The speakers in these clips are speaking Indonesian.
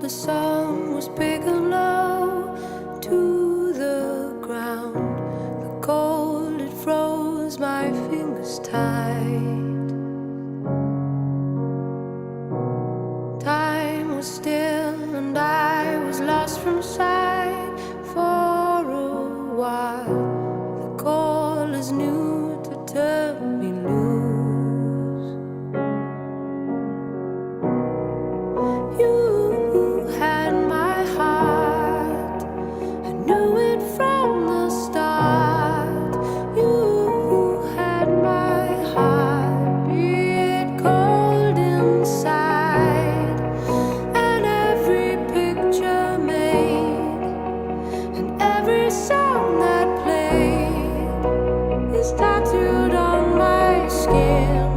The sun was big and low to the ground. The cold, it froze my fingers tight. Time was still and I was lost from sight for a while. The call is new to turn me loose. You had my heart, I knew it from the start. You had my heart, be it cold inside, and every picture made, and every song that played is tattooed on my skin.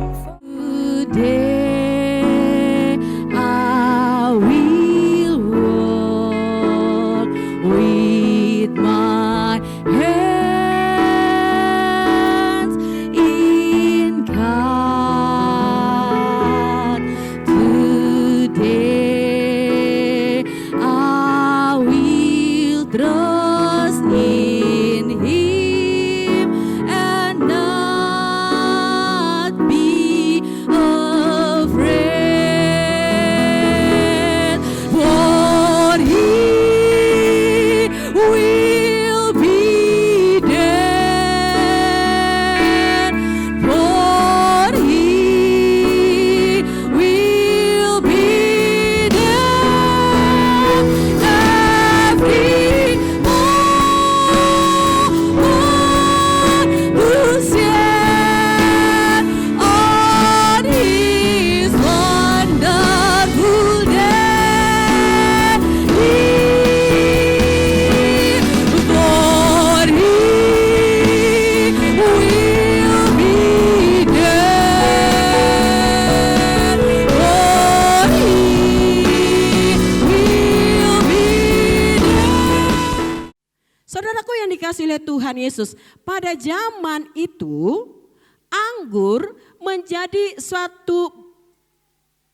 Today I will walk with my hands in God. Today I will trust in Him and not be afraid, for He will be there, for He will be there every moment to stand on His wonderful day. For He will be there, for He will be there. Saudaraku yang dikasihi oleh Tuhan Yesus, pada zaman itu anggur menjadi suatu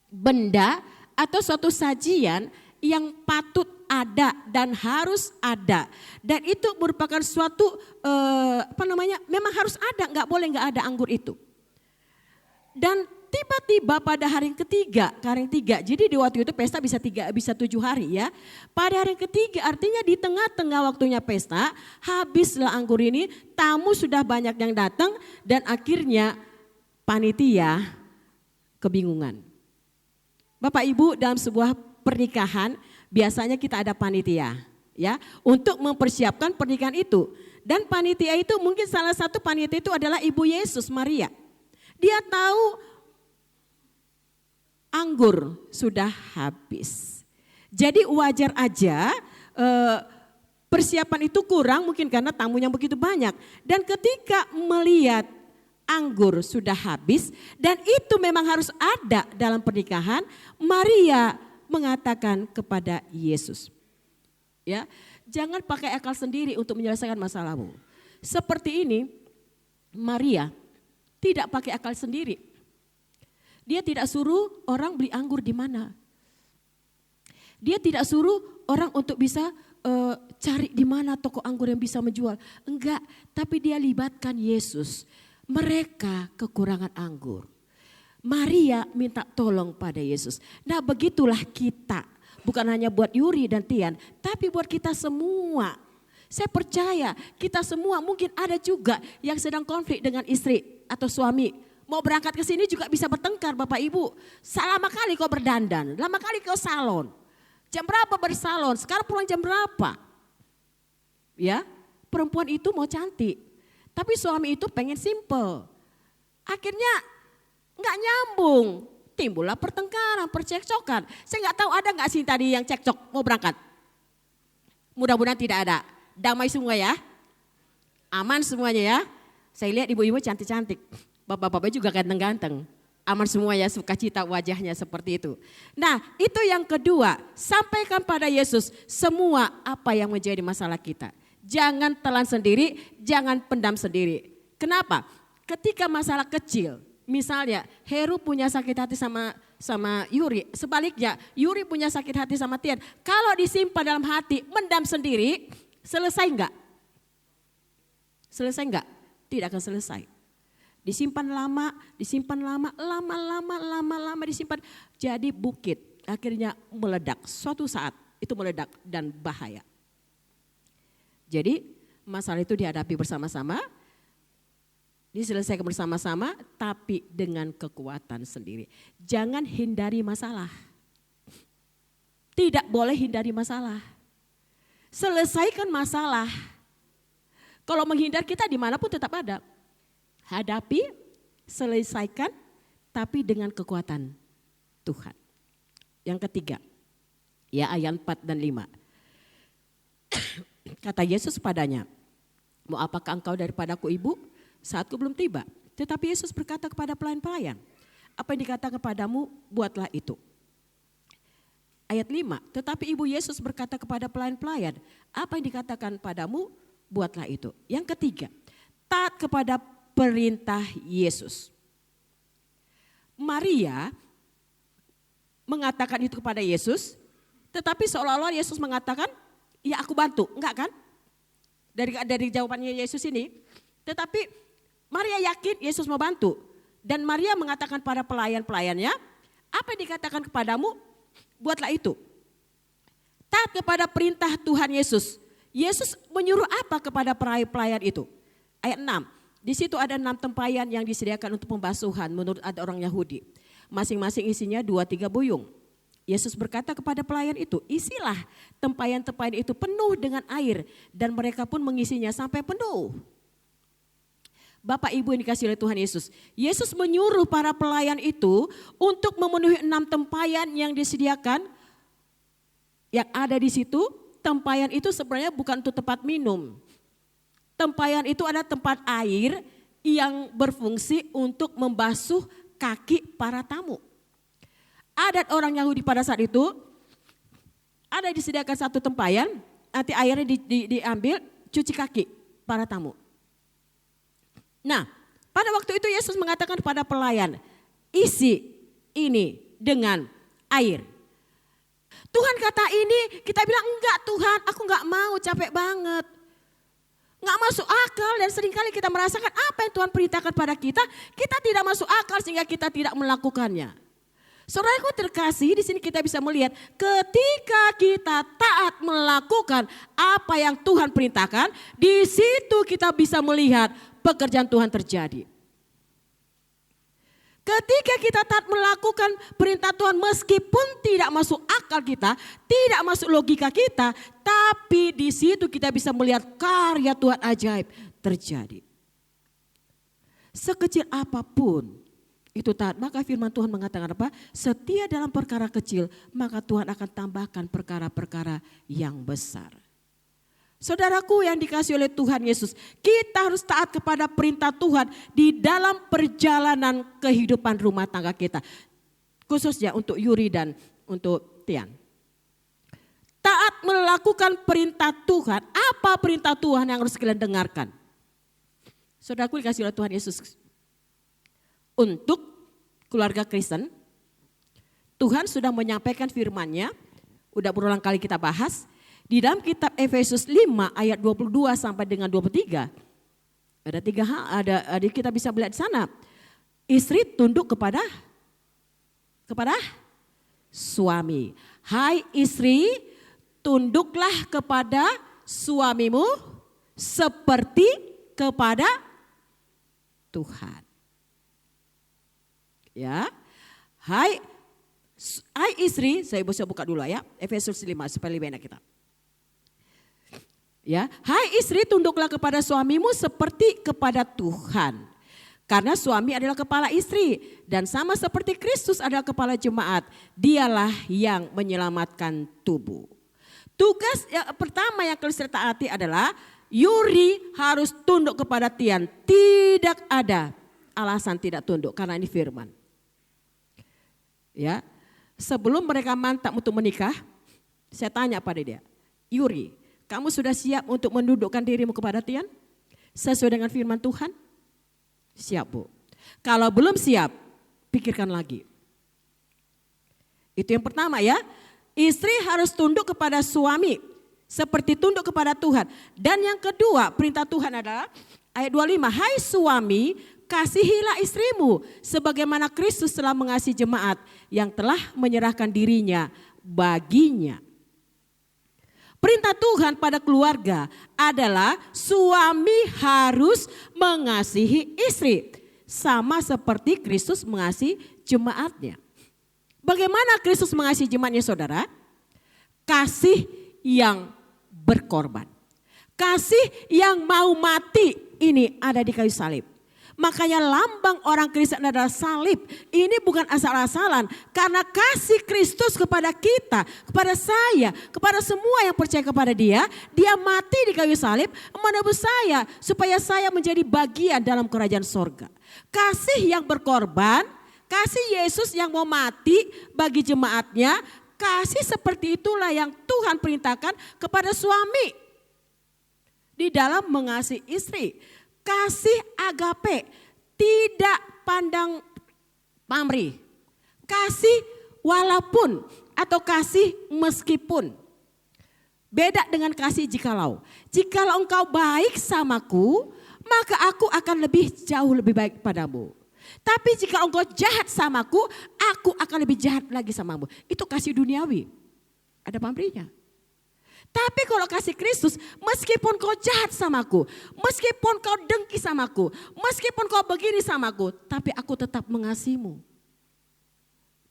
benda atau suatu sajian yang patut ada dan harus ada. Dan itu merupakan suatu memang harus ada, nggak boleh nggak ada anggur itu. Dan tiba-tiba pada hari ketiga, jadi di waktu itu pesta bisa 7 hari ya. Pada hari ketiga artinya di tengah-tengah waktunya pesta, habislah anggur ini, tamu sudah banyak yang datang dan akhirnya panitia kebingungan. Bapak Ibu, dalam sebuah pernikahan biasanya kita ada panitia ya untuk mempersiapkan pernikahan itu. Dan panitia itu mungkin salah satu panitia itu adalah Ibu Yesus Maria. Dia tahu anggur sudah habis. Jadi wajar aja persiapan itu kurang mungkin karena tamunya begitu banyak. Dan ketika melihat anggur sudah habis dan itu memang harus ada dalam pernikahan, Maria mengatakan kepada Yesus, ya, jangan pakai akal sendiri untuk menyelesaikan masalahmu. Seperti ini, Maria tidak pakai akal sendiri. Dia tidak suruh orang beli anggur di mana. Dia tidak suruh orang untuk bisa cari di mana toko anggur yang bisa menjual. Enggak, tapi dia libatkan Yesus. Mereka kekurangan anggur. Maria minta tolong pada Yesus. Nah begitulah kita. Bukan hanya buat Yuri dan Tian, tapi buat kita semua. Saya percaya kita semua mungkin ada juga yang sedang konflik dengan istri atau suami. Mau berangkat ke sini juga bisa bertengkar Bapak Ibu. Lama kali kau berdandan, lama kali kau salon. Jam berapa bersalon, sekarang pulang jam berapa? Ya, perempuan itu mau cantik. Tapi suami itu pengen simple. Akhirnya nggak nyambung. Timbullah pertengkaran, percekcokan. Saya nggak tahu ada nggak sih tadi yang cekcok mau berangkat. Mudah-mudahan tidak ada. Damai semua ya. Aman semuanya ya. Saya lihat ibu-ibu cantik-cantik. Bapak-bapak juga ganteng-ganteng. Aman semua ya, sukacita wajahnya seperti itu. Nah itu yang kedua, sampaikan pada Yesus semua apa yang menjadi masalah kita. Jangan telan sendiri, jangan pendam sendiri. Kenapa? Ketika masalah kecil, misalnya Heru punya sakit hati sama sama Yuri. Sebaliknya, Yuri punya sakit hati sama Tian. Kalau disimpan dalam hati, mendam sendiri, selesai enggak? Selesai enggak? Tidak akan selesai. Disimpan lama, lama disimpan. Jadi bukit, akhirnya meledak. Suatu saat itu meledak dan bahaya. Jadi masalah itu dihadapi bersama-sama, diselesaikan bersama-sama, tapi dengan kekuatan sendiri. Jangan hindari masalah. Tidak boleh hindari masalah. Selesaikan masalah. Kalau menghindar kita dimanapun tetap ada. Hadapi, selesaikan, tapi dengan kekuatan Tuhan. Yang ketiga, ya ayat 4 dan 5. Kata Yesus padanya, mau apakah engkau daripadaku ibu? Saatku belum tiba. Tetapi Yesus berkata kepada pelayan-pelayan, apa yang dikatakan kepadamu, buatlah itu. Ayat 5, tetapi ibu Yesus berkata kepada pelayan-pelayan, apa yang dikatakan padamu, buatlah itu. Yang ketiga, taat kepada perintah Yesus. Maria mengatakan itu kepada Yesus, tetapi seolah-olah Yesus mengatakan, ya aku bantu, enggak kan? Dari jawabannya Yesus ini, tetapi Maria yakin Yesus mau bantu. Dan Maria mengatakan pada pelayan-pelayannya, apa yang dikatakan kepadamu, buatlah itu. Taat kepada perintah Tuhan Yesus. Yesus menyuruh apa kepada pelayan itu? Ayat 6. Di situ ada 6 tempayan yang disediakan untuk pembasuhan menurut ada orang Yahudi. Masing-masing isinya 2-3 buyung. Yesus berkata kepada pelayan itu, isilah tempayan-tempayan itu penuh dengan air. Dan mereka pun mengisinya sampai penuh. Bapak Ibu yang dikasihi oleh Tuhan Yesus. Yesus menyuruh para pelayan itu untuk memenuhi 6 tempayan yang disediakan. Yang ada di situ, tempayan itu sebenarnya bukan untuk tempat minum. Tempayan itu ada tempat air yang berfungsi untuk membasuh kaki para tamu. Adat orang Yahudi pada saat itu, ada disediakan satu tempayan, nanti airnya diambil, cuci kaki para tamu. Nah, pada waktu itu Yesus mengatakan kepada pelayan, isi ini dengan air. Tuhan kata ini, kita bilang enggak Tuhan, aku enggak mau, capek banget. Enggak masuk akal dan seringkali kita merasakan apa yang Tuhan perintahkan pada kita tidak masuk akal sehingga kita tidak melakukannya. Saudaraku terkasih, di sini kita bisa melihat ketika kita taat melakukan apa yang Tuhan perintahkan, di situ kita bisa melihat pekerjaan Tuhan terjadi. Ketika kita taat melakukan perintah Tuhan meskipun tidak masuk akal kita, tidak masuk logika kita, tapi di situ kita bisa melihat karya Tuhan ajaib terjadi. Sekecil apapun itu taat, maka firman Tuhan mengatakan apa? Setia dalam perkara kecil, maka Tuhan akan tambahkan perkara-perkara yang besar. Saudaraku yang dikasihi oleh Tuhan Yesus, kita harus taat kepada perintah Tuhan di dalam perjalanan kehidupan rumah tangga kita. Khususnya untuk Yuri dan untuk Tian. Taat melakukan perintah Tuhan, apa perintah Tuhan yang harus kalian dengarkan? Saudaraku dikasihi oleh Tuhan Yesus. Untuk keluarga Kristen, Tuhan sudah menyampaikan firman-Nya, udah berulang kali kita bahas. Di dalam kitab Efesus 5 ayat 22 sampai dengan 23. Ada 3 hal, ada kita bisa melihat di sana. Istri tunduk kepada suami. Hai istri, tunduklah kepada suamimu seperti kepada Tuhan. Ya. Hai istri, saya bisa buka dulu ya. Efesus 5 supaya lebih enak kita. Ya, hai istri tunduklah kepada suamimu seperti kepada Tuhan. Karena suami adalah kepala istri dan sama seperti Kristus adalah kepala jemaat, dialah yang menyelamatkan tubuh. Tugas yang pertama yang harus kita taati adalah Yuri harus tunduk kepada Tian. Tidak ada alasan tidak tunduk karena ini firman. Ya, sebelum mereka mantap untuk menikah, saya tanya pada dia, Yuri, kamu sudah siap untuk mendudukkan dirimu kepada Tian? Sesuai dengan firman Tuhan? Siap Bu. Kalau belum siap, pikirkan lagi. Itu yang pertama ya. Istri harus tunduk kepada suami seperti tunduk kepada Tuhan. Dan yang kedua perintah Tuhan adalah ayat 25. Hai suami, kasihilah istrimu sebagaimana Kristus telah mengasihi jemaat yang telah menyerahkan dirinya baginya. Perintah Tuhan pada keluarga adalah suami harus mengasihi istri. Sama seperti Kristus mengasihi jemaatnya. Bagaimana Kristus mengasihi jemaatnya saudara? Kasih yang berkorban. Kasih yang mau mati ini ada di kayu salib. Makanya lambang orang Kristen adalah salib. Ini bukan asal-asalan. Karena kasih Kristus kepada kita, kepada saya, kepada semua yang percaya kepada dia. Dia mati di kayu salib menebus saya supaya saya menjadi bagian dalam kerajaan sorga. Kasih yang berkorban, kasih Yesus yang mau mati bagi jemaatnya. Kasih seperti itulah yang Tuhan perintahkan kepada suami di dalam mengasihi istri. Kasih agape, tidak pandang pamrih. Kasih walaupun atau kasih meskipun. Beda dengan kasih jikalau. Jikalau engkau baik samaku, maka aku akan jauh lebih baik padamu. Tapi jika engkau jahat samaku, aku akan lebih jahat lagi samamu. Itu kasih duniawi. Ada pamrihnya. Tapi kalau kasih Kristus, meskipun kau jahat samaku, meskipun kau dengki samaku, meskipun kau begini samaku, tapi aku tetap mengasihimu.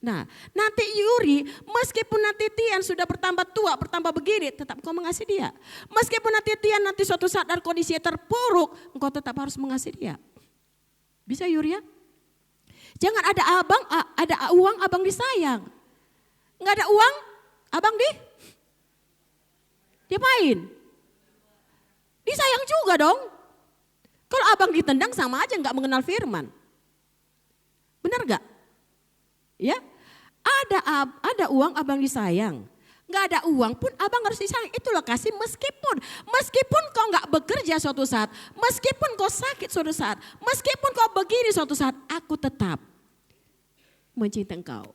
Nah, nanti Yuri, meskipun nanti Tian sudah bertambah tua, bertambah begini, tetap kau mengasihi dia. Meskipun nanti Tian nanti suatu saat dalam kondisi terpuruk, engkau tetap harus mengasihi dia. Bisa Yuri ya? Jangan ada uang abang disayang. Enggak ada uang, abang diapain? Disayang juga dong. Kalau abang ditendang sama aja nggak mengenal firman. Benar nggak? Ya, ada uang abang disayang. Nggak ada uang pun abang harus disayang. Itulah kasih meskipun kau nggak bekerja suatu saat, meskipun kau sakit suatu saat, meskipun kau begini suatu saat, aku tetap mencintai engkau.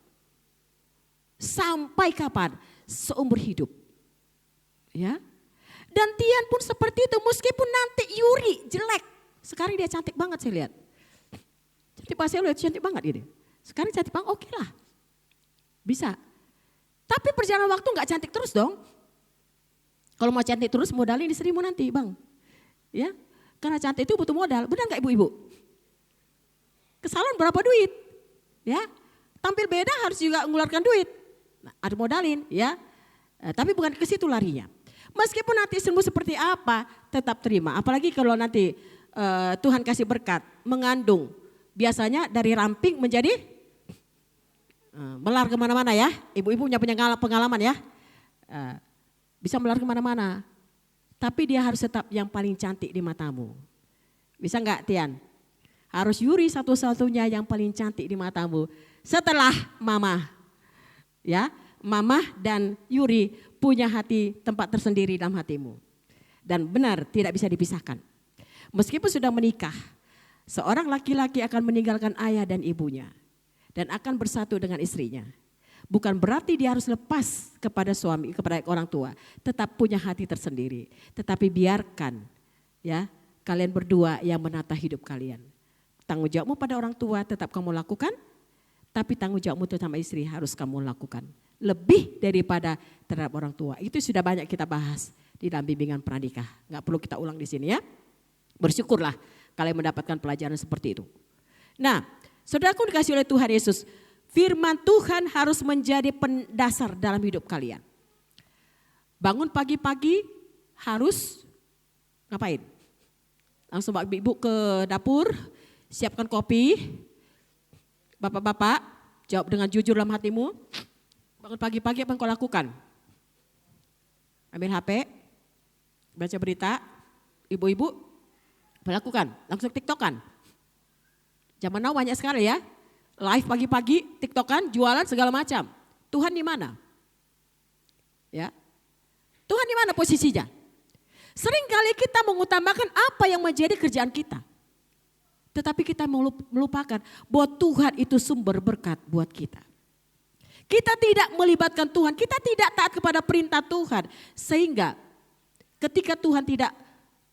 Sampai kapan? Seumur hidup. Ya, dan Tian pun seperti itu meskipun nanti Yuri jelek. Sekarang dia cantik banget saya lihat. Cantik pas saya lihat cantik banget ini. Sekarang cantik banget, oke lah. Bisa. Tapi perjalanan waktu gak cantik terus dong. Kalau mau cantik terus modalin di 1.000 nanti bang. Ya, karena cantik itu butuh modal. Benar gak ibu-ibu? Ke salon berapa duit? Ya, tampil beda harus juga mengeluarkan duit. Nah, ada modalin ya. Tapi bukan ke situ larinya. Meskipun nanti istrimu seperti apa, tetap terima. Apalagi kalau nanti Tuhan kasih berkat, mengandung. Biasanya dari ramping menjadi melar kemana-mana ya. Ibu-ibu punya pengalaman ya. Bisa melar kemana-mana. Tapi dia harus tetap yang paling cantik di matamu. Bisa enggak Tian? Harus Yuri satu-satunya yang paling cantik di matamu. Setelah mama. Ya, mama dan Yuri punya hati tempat tersendiri dalam hatimu. Dan benar tidak bisa dipisahkan. Meskipun sudah menikah, seorang laki-laki akan meninggalkan ayah dan ibunya. Dan akan bersatu dengan istrinya. Bukan berarti dia harus lepas kepada suami, kepada orang tua. Tetap punya hati tersendiri. Tetapi biarkan ya kalian berdua yang menata hidup kalian. Tanggung jawabmu pada orang tua tetap kamu lakukan. Tapi tanggung jawabmu terhadap istri harus kamu lakukan. Lebih daripada terhadap orang tua. Itu sudah banyak kita bahas di dalam bimbingan pranikah. Gak perlu kita ulang di sini ya. Bersyukurlah kalian mendapatkan pelajaran seperti itu. Nah, saudaraku dikasih oleh Tuhan Yesus. Firman Tuhan harus menjadi pendasar dalam hidup kalian. Bangun pagi-pagi harus ngapain? Langsung bawa ibu ke dapur, siapkan kopi. Bapak-bapak, jawab dengan jujur dalam hatimu. Bangun pagi-pagi apa yang kau lakukan? Ambil HP, baca berita, ibu-ibu melakukan, langsung TikTokan. Zaman now banyak sekali ya, live pagi-pagi, TikTokan, jualan segala macam. Tuhan di mana? Ya, Tuhan di mana posisinya? Seringkali kita mengutamakan apa yang menjadi kerjaan kita. Tetapi kita melupakan bahwa Tuhan itu sumber berkat buat kita. Kita tidak melibatkan Tuhan, kita tidak taat kepada perintah Tuhan. Sehingga ketika Tuhan tidak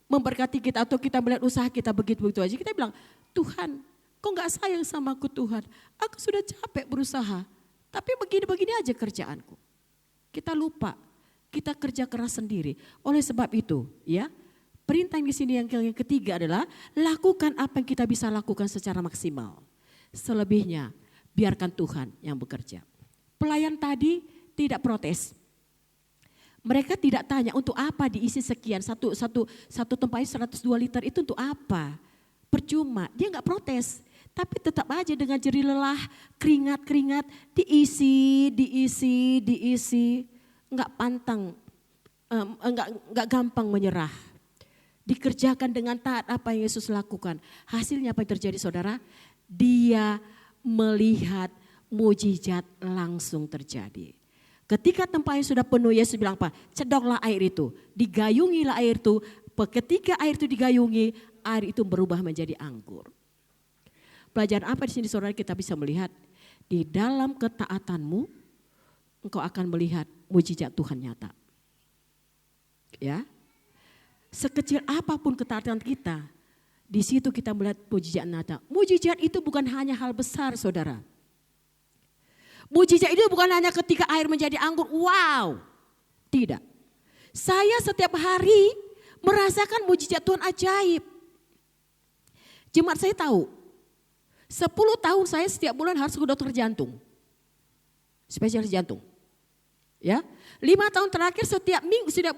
memberkati kita atau kita melihat usaha kita begitu-begitu aja, kita bilang, Tuhan kok gak sayang sama aku Tuhan, aku sudah capek berusaha, tapi begini-begini aja kerjaanku. Kita lupa, kita kerja keras sendiri. Oleh sebab itu ya, perintah yang di sini yang ketiga adalah lakukan apa yang kita bisa lakukan secara maksimal. Selebihnya biarkan Tuhan yang bekerja. Pelayan tadi tidak protes. Mereka tidak tanya untuk apa diisi sekian, satu tempatnya 102 liter itu untuk apa? Percuma, dia nggak protes. Tapi tetap aja dengan jerih lelah, keringat, diisi, nggak pantang, nggak gampang menyerah. Dikerjakan dengan taat apa yang Yesus lakukan. Hasilnya apa yang terjadi saudara? Dia melihat mujizat langsung terjadi. Ketika tempatnya sudah penuh, Yesus bilang apa? Cedoklah air itu, digayungilah air itu. Ketika air itu digayungi, air itu berubah menjadi anggur. Pelajaran apa di sini saudara kita bisa melihat? Di dalam ketaatanmu, engkau akan melihat mujizat Tuhan nyata. Ya, sekecil apapun ketaatan kita, di situ kita melihat mujizat nyata. Mujizat itu bukan hanya hal besar saudara. Mujizat itu bukan hanya ketika air menjadi anggur, wow. Tidak. Saya setiap hari merasakan mujizat Tuhan ajaib. Jemaat saya tahu, 10 tahun saya setiap bulan harus ke dokter jantung. Spesialis jantung. Ya, 5 tahun terakhir setiap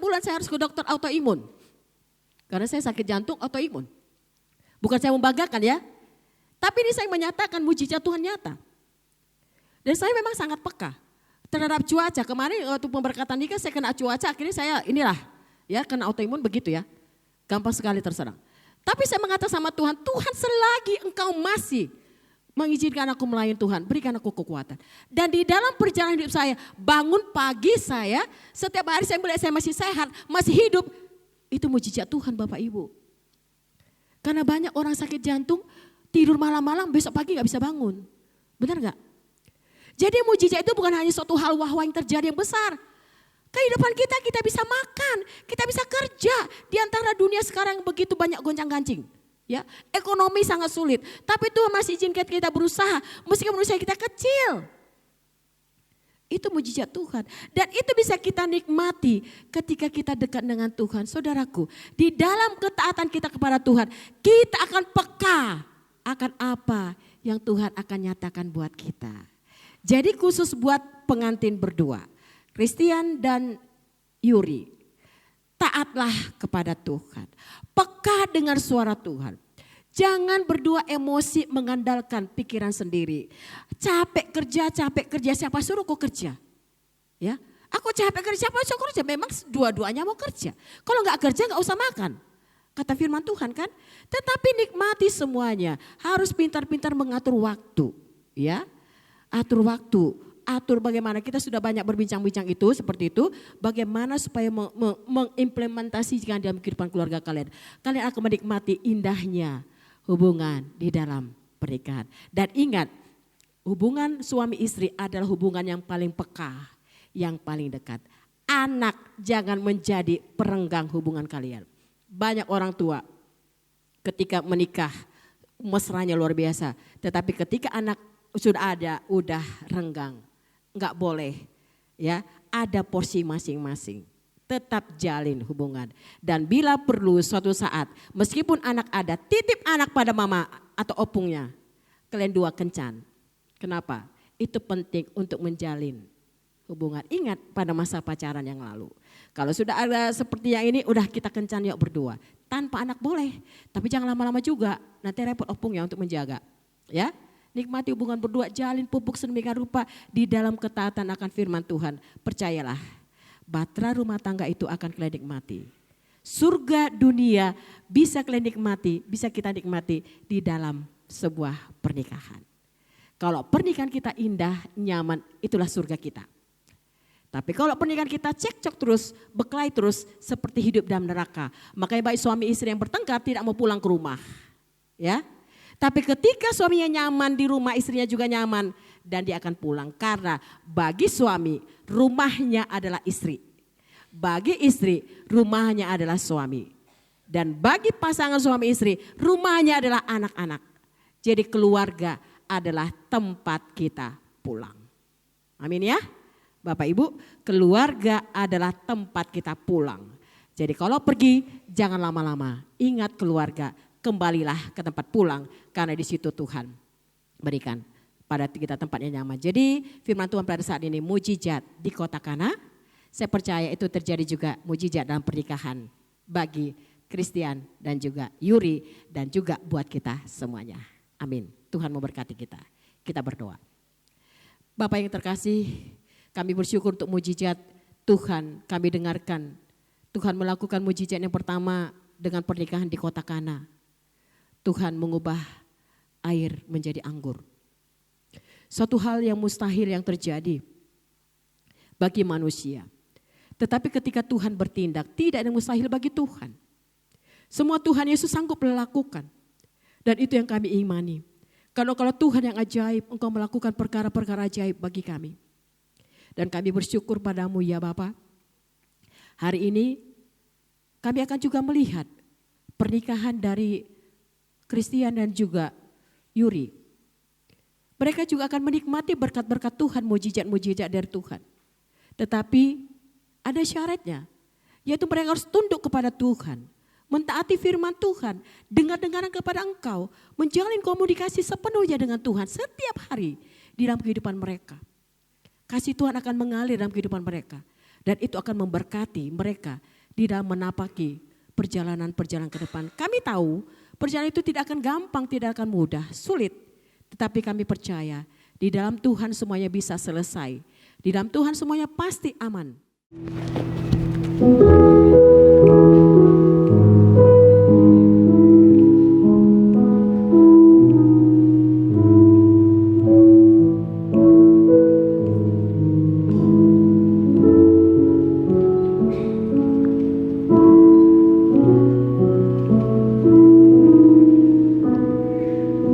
bulan saya harus ke dokter autoimun. Karena saya sakit jantung autoimun. Bukan saya membanggakan ya. Tapi ini saya menyatakan mujizat Tuhan nyata. Dan saya memang sangat peka terhadap cuaca. Kemarin waktu pemberkatan nikah saya kena cuaca, akhirnya saya kena autoimun begitu ya. Gampang sekali terserang. Tapi saya mengatakan sama Tuhan, Tuhan selagi engkau masih mengizinkan aku melayani Tuhan, berikan aku kekuatan. Dan di dalam perjalanan hidup saya, bangun pagi saya, setiap hari saya melihat saya masih sehat, masih hidup. Itu mujizat Tuhan Bapak Ibu. Karena banyak orang sakit jantung, tidur malam-malam, besok pagi gak bisa bangun. Benar gak? Jadi mujizat itu bukan hanya suatu hal wah yang terjadi yang besar. Kehidupan kita bisa makan, kita bisa kerja. Di antara dunia sekarang begitu banyak goncang-gancing. Ya, ekonomi sangat sulit. Tapi Tuhan masih izinkan kita berusaha, meskipun usaha kita kecil. Itu mujizat Tuhan. Dan itu bisa kita nikmati ketika kita dekat dengan Tuhan. Saudaraku, di dalam ketaatan kita kepada Tuhan, kita akan peka akan apa yang Tuhan akan nyatakan buat kita. Jadi khusus buat pengantin berdua, Christian dan Yuri, taatlah kepada Tuhan. Peka dengar suara Tuhan. Jangan berdua emosi mengandalkan pikiran sendiri. Capek kerja, siapa suruh kau kerja? Ya, aku capek kerja, siapa suruh kerja? Memang dua-duanya mau kerja. Kalau nggak kerja nggak usah makan. Kata firman Tuhan kan. Tetapi nikmati semuanya. Harus pintar-pintar mengatur waktu. Ya. Atur waktu, atur bagaimana, kita sudah banyak berbincang-bincang itu seperti itu. Bagaimana supaya mengimplementasikan dalam kehidupan keluarga kalian. Kalian akan menikmati indahnya hubungan di dalam pernikahan. Dan ingat, hubungan suami istri adalah hubungan yang paling peka, yang paling dekat. Anak jangan menjadi perenggang hubungan kalian. Banyak orang tua ketika menikah mesranya luar biasa. Tetapi ketika anak udah renggang, nggak boleh ya, ada porsi masing-masing, tetap jalin hubungan. Dan bila perlu suatu saat, meskipun anak ada, titip anak pada mama atau opungnya, kalian dua kencan. Kenapa? Itu penting untuk menjalin hubungan. Ingat pada masa pacaran yang lalu, kalau sudah ada seperti yang ini, udah kita kencan yuk berdua. Tanpa anak boleh, tapi jangan lama-lama juga, nanti repot opungnya untuk menjaga, ya. Nikmati hubungan berdua, jalin pupuk sedemikian rupa di dalam ketaatan akan firman Tuhan. Percayalah, bahtera rumah tangga itu akan kalian nikmati. Surga dunia bisa kalian nikmati, bisa kita nikmati di dalam sebuah pernikahan. Kalau pernikahan kita indah, nyaman, itulah surga kita. Tapi kalau pernikahan kita cekcok terus, berkelahi terus, seperti hidup dalam neraka. Makanya baik suami istri yang bertengkar tidak mau pulang ke rumah. Ya. Tapi ketika suaminya nyaman di rumah, istrinya juga nyaman, dan dia akan pulang. Karena bagi suami rumahnya adalah istri. Bagi istri rumahnya adalah suami. Dan bagi pasangan suami istri rumahnya adalah anak-anak. Jadi keluarga adalah tempat kita pulang. Amin ya. Bapak Ibu, keluarga adalah tempat kita pulang. Jadi kalau pergi jangan lama-lama. Ingat keluarga, kembalilah ke tempat pulang karena di situ Tuhan berikan pada kita tempatnya nyaman. Jadi firman Tuhan pada saat ini mujizat di kota Kana. Saya percaya itu terjadi juga mujizat dalam pernikahan bagi Christian dan juga Yuri dan juga buat kita semuanya. Amin. Tuhan memberkati kita. Kita berdoa. Bapak yang terkasih, kami bersyukur untuk mujizat Tuhan kami dengarkan. Tuhan melakukan mujizat yang pertama dengan pernikahan di kota Kana. Tuhan mengubah air menjadi anggur. Suatu hal yang mustahil yang terjadi bagi manusia. Tetapi ketika Tuhan bertindak, tidak ada yang mustahil bagi Tuhan. Semua Tuhan Yesus sanggup melakukan. Dan itu yang kami imani. Kalau Tuhan yang ajaib, Engkau melakukan perkara-perkara ajaib bagi kami. Dan kami bersyukur padamu ya Bapa. Hari ini kami akan juga melihat pernikahan dari Christian dan juga Yuri. Mereka juga akan menikmati berkat-berkat Tuhan, mujizat-mujizat dari Tuhan. Tetapi ada syaratnya, yaitu mereka harus tunduk kepada Tuhan. Mentaati firman Tuhan, dengar-dengaran kepada Engkau, menjalin komunikasi sepenuhnya dengan Tuhan setiap hari di dalam kehidupan mereka. Kasih Tuhan akan mengalir dalam kehidupan mereka. Dan itu akan memberkati mereka di dalam menapaki perjalanan-perjalanan ke depan. Kami tahu perjalanan itu tidak akan gampang, tidak akan mudah, sulit. Tetapi kami percaya di dalam Tuhan semuanya bisa selesai. Di dalam Tuhan semuanya pasti aman.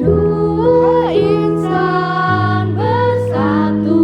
Dua insan bersatu.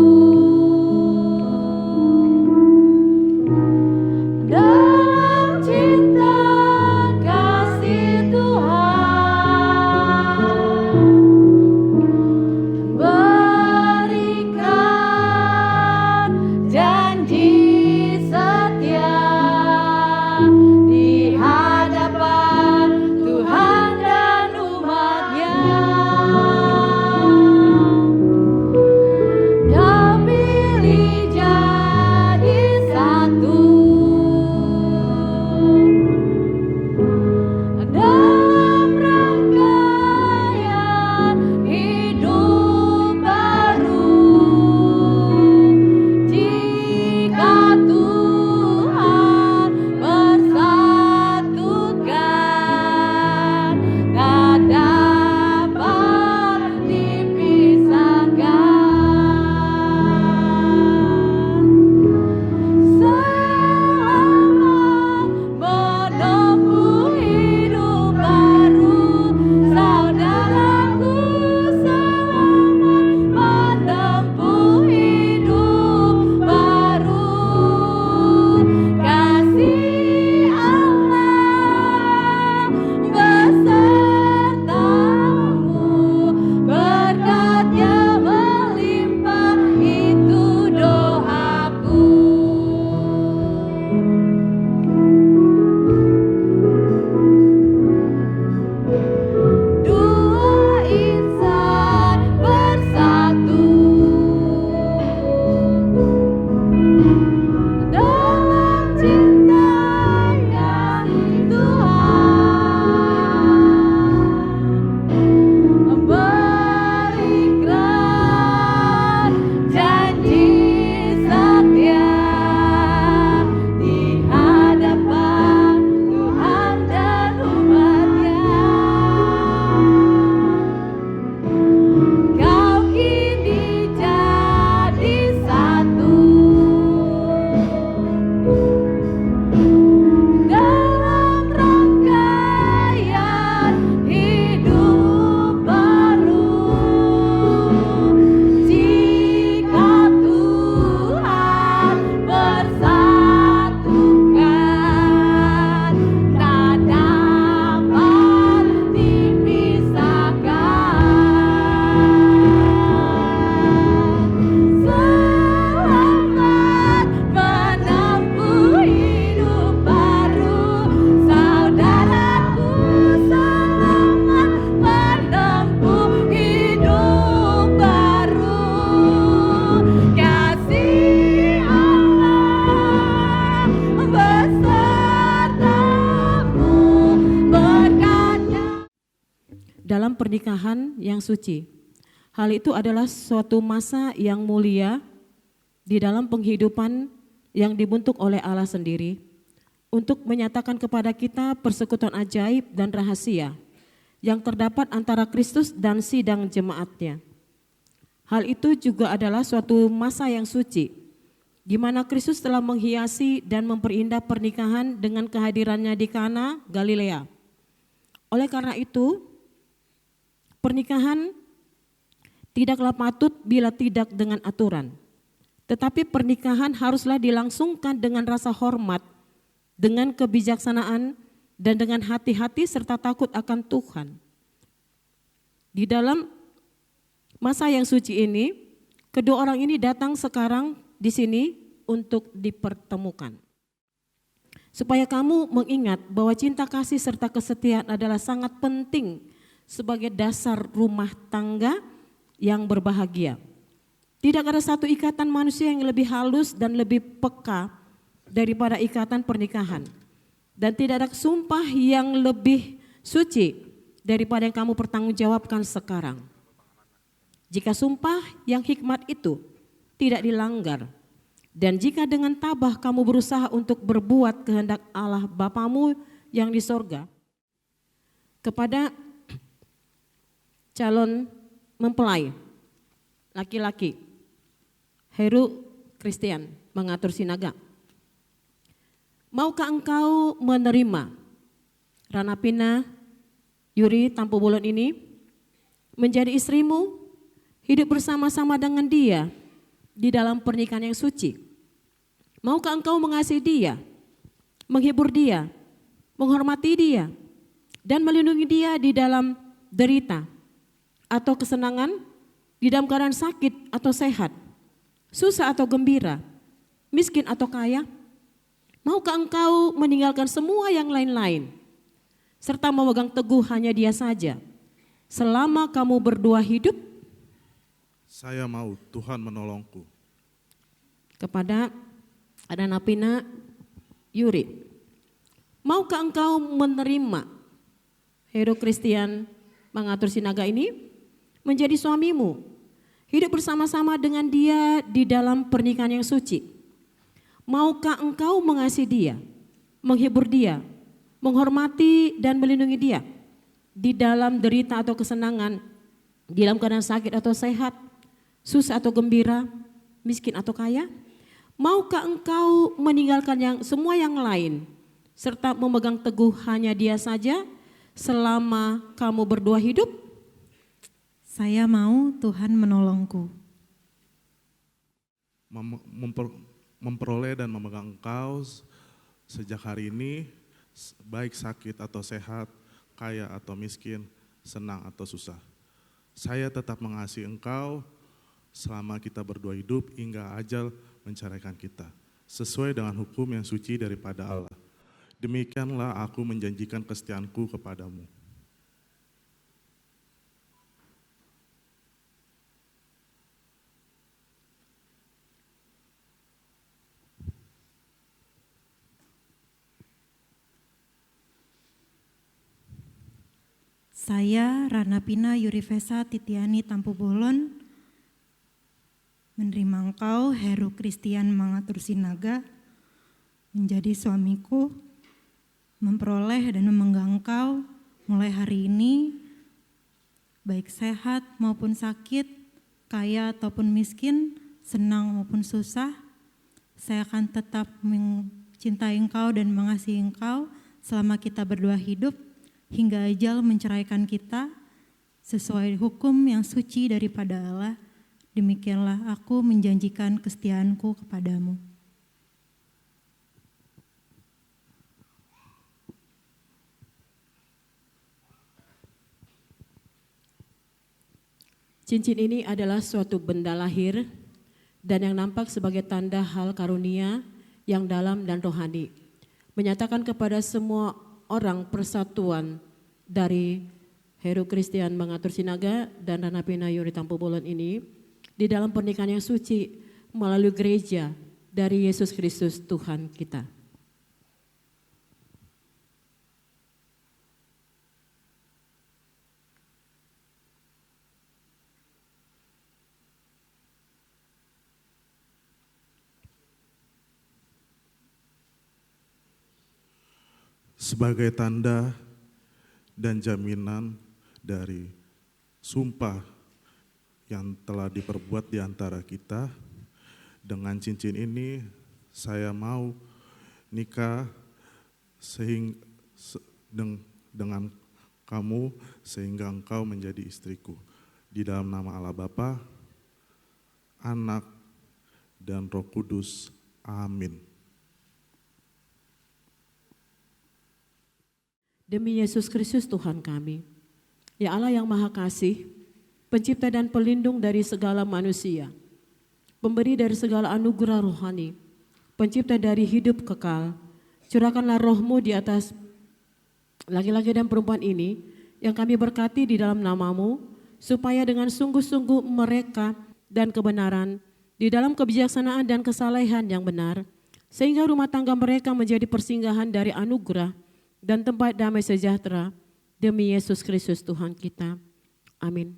pernikahan yang suci. Hal itu adalah suatu masa yang mulia di dalam penghidupan yang dibentuk oleh Allah sendiri untuk menyatakan kepada kita persekutuan ajaib dan rahasia yang terdapat antara Kristus dan sidang jemaatnya. Hal itu juga adalah suatu masa yang suci, di mana Kristus telah menghiasi dan memperindah pernikahan dengan kehadirannya di Kana, Galilea. Oleh karena itu, pernikahan tidaklah patut bila tidak dengan aturan. Tetapi pernikahan haruslah dilangsungkan dengan rasa hormat, dengan kebijaksanaan, dan dengan hati-hati serta takut akan Tuhan. Di dalam masa yang suci ini, kedua orang ini datang sekarang di sini untuk dipertemukan. Supaya kamu mengingat bahwa cinta kasih serta kesetiaan adalah sangat penting sebagai dasar rumah tangga yang berbahagia. Tidak ada satu ikatan manusia yang lebih halus dan lebih peka daripada ikatan pernikahan. Dan tidak ada sumpah yang lebih suci daripada yang kamu pertanggungjawabkan sekarang. Jika sumpah yang hikmat itu tidak dilanggar, dan jika dengan tabah kamu berusaha untuk berbuat kehendak Allah Bapamu yang di sorga, kepada calon mempelai laki-laki, Heru Kristian mengatur sinaga, maukah engkau menerima Ranapina Yuri Tampu Bolon ini menjadi istrimu, hidup bersama-sama dengan dia di dalam pernikahan yang suci? Maukah engkau mengasihi dia, menghibur dia, menghormati dia, dan melindungi dia di dalam derita atau kesenangan, di dalam keadaan sakit atau sehat, susah atau gembira, miskin atau kaya? Maukah engkau meninggalkan semua yang lain-lain, serta memegang teguh hanya dia saja, selama kamu berdua hidup? Saya mau, Tuhan menolongku. Kepada Ranapina Yuri, maukah engkau menerima Heru Kristian mengatur sinaga ini menjadi suamimu, hidup bersama-sama dengan dia di dalam pernikahan yang suci? Maukah engkau mengasihi dia, menghibur dia, menghormati dan melindungi dia di dalam derita atau kesenangan, di dalam keadaan sakit atau sehat, susah atau gembira, miskin atau kaya? Maukah engkau meninggalkan semua yang lain serta memegang teguh hanya dia saja selama kamu berdua hidup? Saya mau, Tuhan menolongku. Memperoleh dan memegang engkau sejak hari ini, baik sakit atau sehat, kaya atau miskin, senang atau susah. Saya tetap mengasihi engkau selama kita berdua hidup hingga ajal menceraikan kita, sesuai dengan hukum yang suci daripada Allah. Demikianlah aku menjanjikan kesetiaanku kepadamu. Saya, Ranapina Yurivesa Titiani Tampu Bolon, menerima engkau, Heru Kristian mengatur sinaga, menjadi suamiku, memperoleh dan memegang engkau mulai hari ini, baik sehat maupun sakit, kaya ataupun miskin, senang maupun susah. Saya akan tetap mencintai engkau dan mengasihi engkau selama kita berdua hidup, hingga ajal menceraikan kita, sesuai hukum yang suci daripada Allah. Demikianlah aku menjanjikan kesetiaanku kepadamu. Cincin ini adalah suatu benda lahir dan yang nampak sebagai tanda hal karunia yang dalam dan rohani, menyatakan kepada semua orang persatuan dari Heru Kristian mengatur sinaga dan Ranapina Yuri Tampu Bolon ini di dalam pernikahan yang suci melalui gereja dari Yesus Kristus Tuhan kita. sebagai tanda dan jaminan dari sumpah yang telah diperbuat di antara kita. Dengan cincin ini saya mau nikah dengan kamu sehingga engkau menjadi istriku. Di dalam nama Allah Bapa, Anak, dan Roh Kudus. Amin. Demi Yesus Kristus Tuhan kami, ya Allah yang Maha Kasih, Pencipta dan Pelindung dari segala manusia, Pemberi dari segala anugerah rohani, Pencipta dari hidup kekal, curahkanlah roh-Mu di atas laki-laki dan perempuan ini yang kami berkati di dalam nama-Mu, supaya dengan sungguh-sungguh mereka dan kebenaran di dalam kebijaksanaan dan kesalehan yang benar, sehingga rumah tangga mereka menjadi persinggahan dari anugerah dan tempat damai sejahtera, demi Yesus Kristus Tuhan kita. Amin.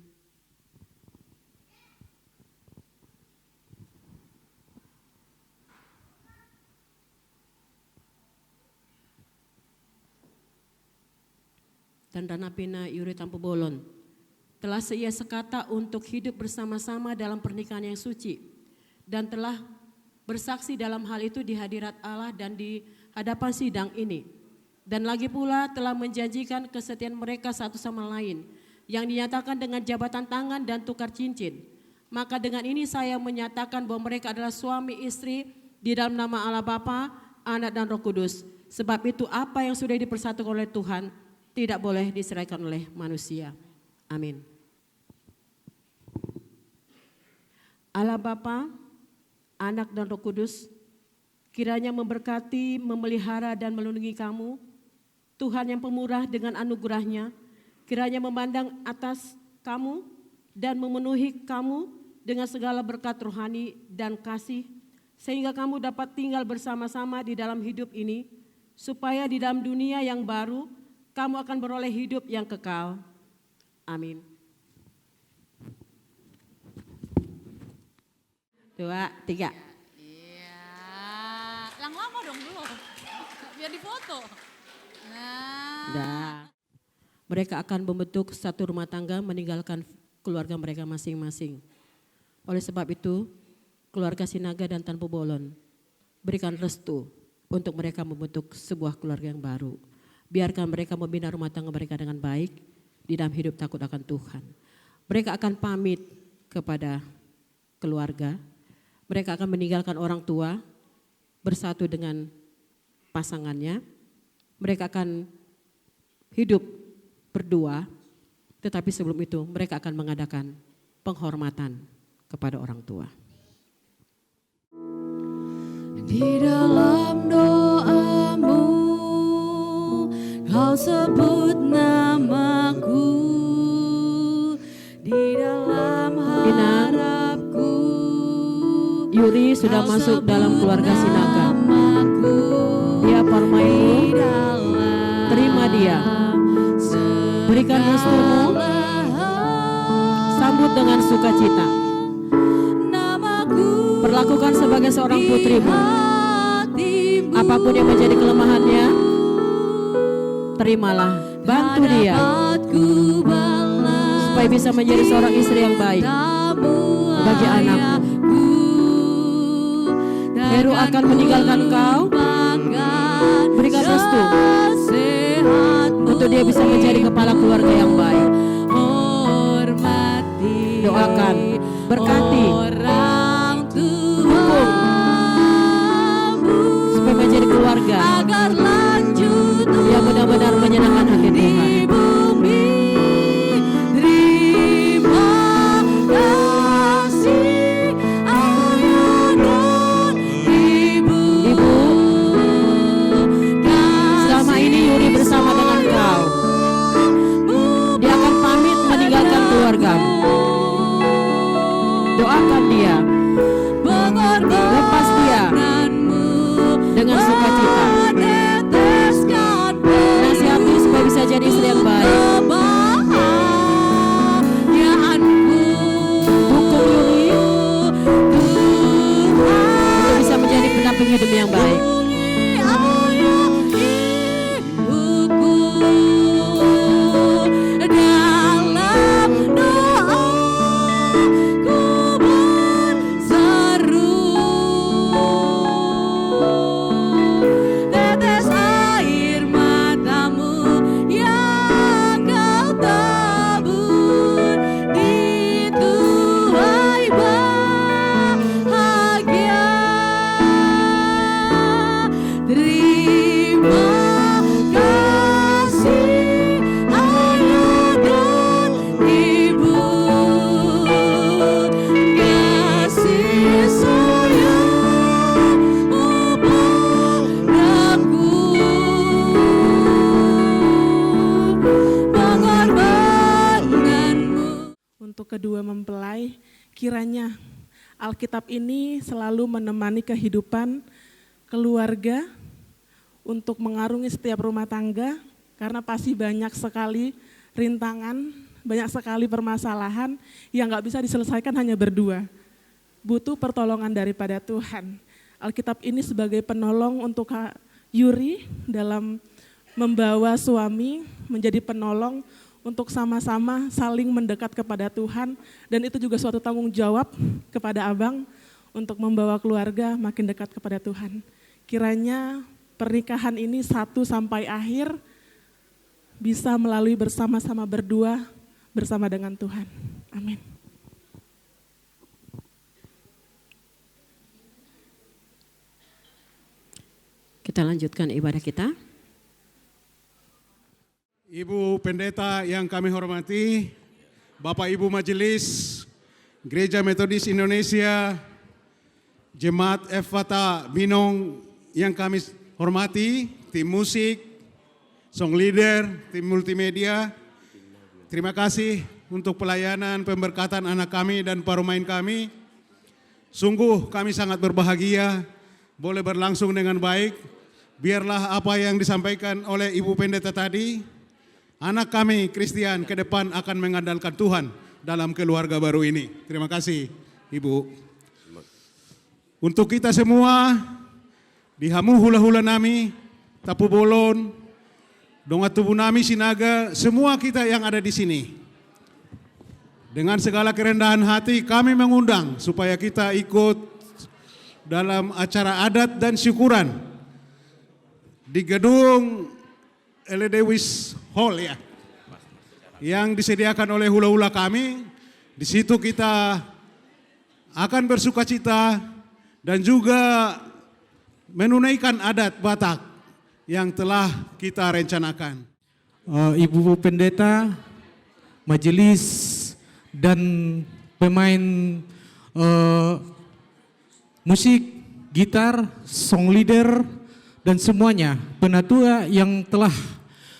Dan Dana Pina Yuri Tampu Bolon telah seia sekata untuk hidup bersama-sama dalam pernikahan yang suci, dan telah bersaksi dalam hal itu di hadirat Allah dan di hadapan sidang ini. Dan lagi pula telah menjanjikan kesetiaan mereka satu sama lain yang dinyatakan dengan jabatan tangan dan tukar cincin. Maka dengan ini saya menyatakan bahwa mereka adalah suami istri di dalam nama Allah Bapa, Anak, dan Roh Kudus. Sebab itu apa yang sudah dipersatukan oleh Tuhan tidak boleh diseraikan oleh manusia. Amin. Allah Bapa, Anak, dan Roh Kudus, kiranya memberkati, memelihara, dan melindungi kamu. Tuhan yang pemurah dengan anugerahnya, kiranya memandang atas kamu dan memenuhi kamu dengan segala berkat rohani dan kasih, sehingga kamu dapat tinggal bersama-sama di dalam hidup ini, supaya di dalam dunia yang baru, kamu akan beroleh hidup yang kekal. Amin. 2, 3. Iya. Lama-lama dong dulu. Biar difoto. Nah. Mereka akan membentuk satu rumah tangga meninggalkan keluarga mereka masing-masing. Oleh sebab itu, keluarga Sinaga dan Tanpu Bolon berikan restu untuk mereka membentuk sebuah keluarga yang baru. Biarkan mereka membina rumah tangga mereka dengan baik di dalam hidup takut akan Tuhan. Mereka akan pamit kepada keluarga. Mereka akan meninggalkan orang tua, bersatu dengan pasangannya. Mereka akan hidup berdua, tetapi sebelum itu mereka akan mengadakan penghormatan kepada orang tua. Di dalam doamu, kau sebut namaku. Di dalam harapku, Yuri sudah masuk dalam keluarga Sinaga. Dia permainmu, terima dia. Berikan restumu, sambut dengan sukacita. Perlakukan sebagai seorang putrimu. Apapun yang menjadi kelemahannya, terimalah, bantu dia supaya bisa menjadi seorang istri yang baik bagi anakmu. Heru akan meninggalkan kau. Berikan restu untuk dia bisa menjadi kepala keluarga yang baik. Doakan, berkati, dukung supaya menjadi keluarga yang benar-benar menyenangkan hati Tuhan. Bersama dengan kau, dia akan pamit meninggalkan keluargamu. Doakan dia, lepas dia dengan sukacita. Nasihati supaya bisa jadi istri yang baik. Dukung Yuri untuk bisa menjadi pendamping hidup yang baik. dua mempelai, kiranya Alkitab ini selalu menemani kehidupan keluarga untuk mengarungi setiap rumah tangga, karena pasti banyak sekali rintangan, banyak sekali permasalahan yang gak bisa diselesaikan hanya berdua. Butuh pertolongan daripada Tuhan. Alkitab ini sebagai penolong untuk Kak Yuri dalam membawa suami menjadi penolong untuk sama-sama saling mendekat kepada Tuhan, dan itu juga suatu tanggung jawab kepada abang untuk membawa keluarga makin dekat kepada Tuhan. Kiranya pernikahan ini satu sampai akhir bisa melalui bersama-sama berdua bersama dengan Tuhan. Amin. Kita lanjutkan ibadah kita. Ibu Pendeta yang kami hormati, Bapak Ibu Majelis, Gereja Metodis Indonesia, Jemaat Efata Binong yang kami hormati, tim musik, song leader, tim multimedia, terima kasih untuk pelayanan pemberkatan anak kami dan parumain kami. Sungguh kami sangat berbahagia boleh berlangsung dengan baik. Biarlah apa yang disampaikan oleh Ibu Pendeta tadi, anak kami Kristian ke depan akan mengandalkan Tuhan dalam keluarga baru ini. Terima kasih Ibu. Untuk kita semua, di hamu hula-hula nami, tapu bolon, dongat tubuh nami sinaga, semua kita yang ada di sini. Dengan segala kerendahan hati kami mengundang supaya kita ikut dalam acara adat dan syukuran di gedung Eledewis Hall ya, yang disediakan oleh hula-hula kami. Di situ kita akan bersuka cita dan juga menunaikan adat Batak yang telah kita rencanakan. Ibu Pendeta, majelis dan pemain musik, gitar, song leader dan semuanya penatua yang telah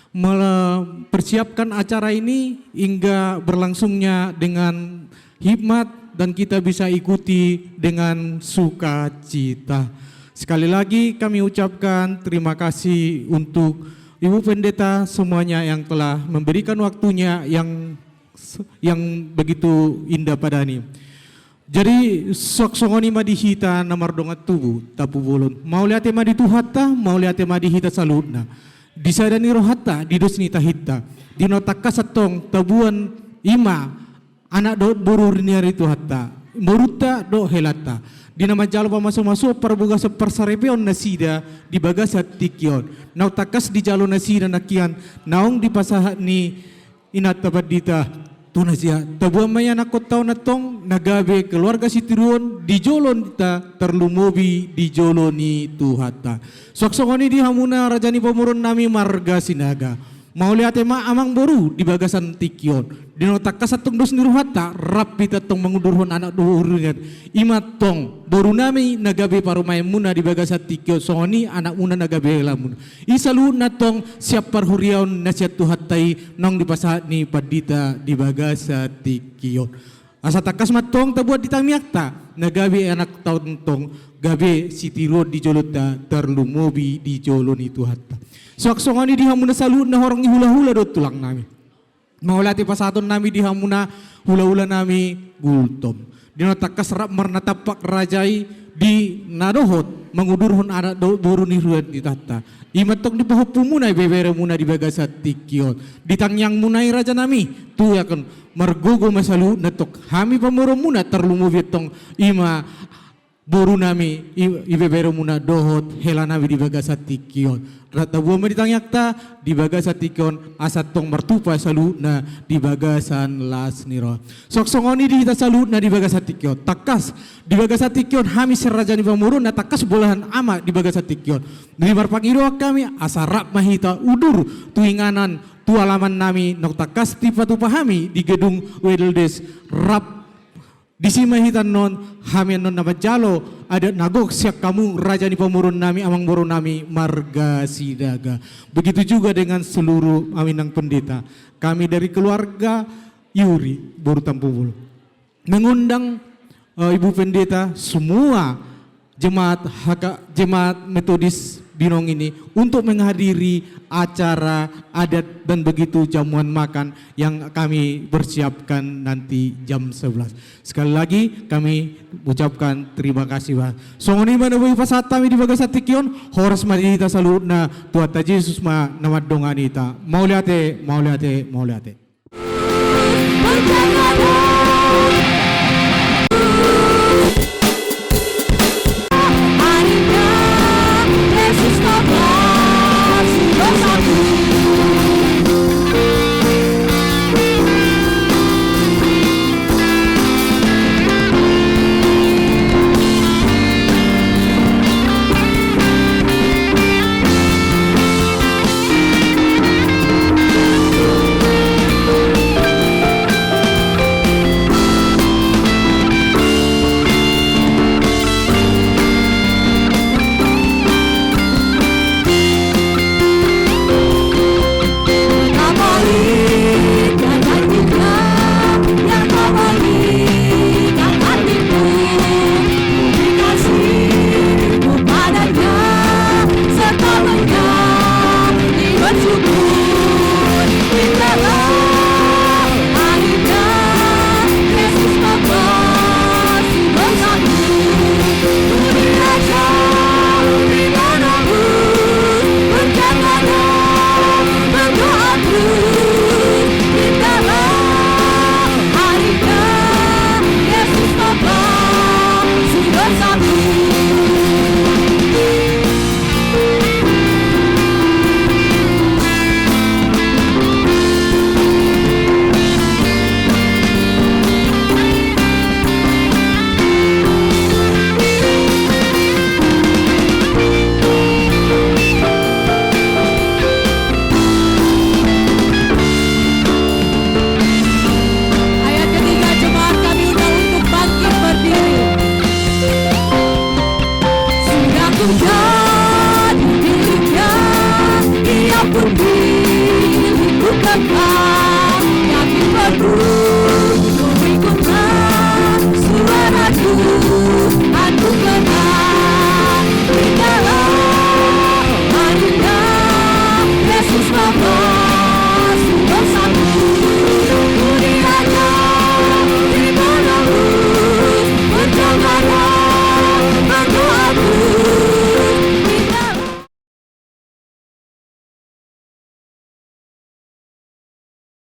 mempersiapkan acara ini hingga berlangsungnya dengan hikmat dan kita bisa ikuti dengan sukacita. Sekali lagi kami ucapkan terima kasih untuk Ibu Pendeta semuanya yang telah memberikan waktunya yang begitu indah pada ini. Jadi sok songoni madihita namar dongat tubuh tapu bolon. Mau lihat madi tuhata, mau lihat madihita saludna. Disadani rohata didosni tahita. Dinotakka satong tabuan ima anak do bururniari tuhata. Moruta do helata. Dinama jalo pamasuk-masuk perbuga sepersarepeon nasida di bagasa tikion. Nau takas di jalo nasida nakian. Naong di pasahat ni inat tabadita. Tunasya, tabuan maya nakot tau natong nagabe keluarga si Tiruon di jolon kita terlumobi di joloni tuhata. Sok-sokoni di hamuna rajani pemurun nami marga sinaga. Mau lihat ema amang boru di bagasan tikion. Dinotak kasatong dos niruhata rapi tatong mengudurhon anak dohurunyan. Imat tong boru nami nagabe parumay muna di bagasan tikion. Songoni anak muna nagabe lamun. Isalu natong siap parhuriaon nasiat tuhatai nong dipasahat ni padita di bagasa tikion. Asa takas matong tabuat ditamiakta nagabe anak taon tong gabe si Tiro di jolota terlumobi di joloni tuhata. Sok-songoni di hamuna salut na horong ihula-hula do tulang nami. Maulati pasaton nami di hamuna hula-hula nami gultom. Dinotak kasrap marnatapak rajai di nadohot mengudurhon anak do buru ni ruan di tata. Imatok di pahupu munai bebere muna di bagasat tikion. Ditangyang munai raja nami tu yakan margogo masalu natok hami pamuro muna terlumubit tong ima buru nami ibebero muna dohot helanawi di bagasat tikion. Rata buah ditanyakta di bagasan tikion asat tong martupa saluna di bagasan las niro. Sok songoni di kita saluna di bagasan tikion. Takas di bagasan tikion hami serajani pamurun na takas bolahan ama di bagasan tikion. Di marpangiro kami asarap mahita udur tuinganan tualaman nami nok takas tipa tupahami di gedung Wedeldes rap. Di simahitan non hamian non nama jalo ada nagok siap kamu raja ni pemurun nami amang borun nami marga sidaga. Begitu juga dengan seluruh aminang pendeta. Kami dari keluarga Yuri Boru Tampubulu mengundang Ibu Pendeta semua jemaat Metodis Binong ini untuk menghadiri acara adat dan begitu jamuan makan yang kami persiapkan nanti jam 11. Sekali lagi kami ucapkan terima kasih, Pak. Songoni mana boleh pasatami di bagai satikion, horas madita saludna Tuhan Yesus ma nama donganita. Mau lihat. Percayalah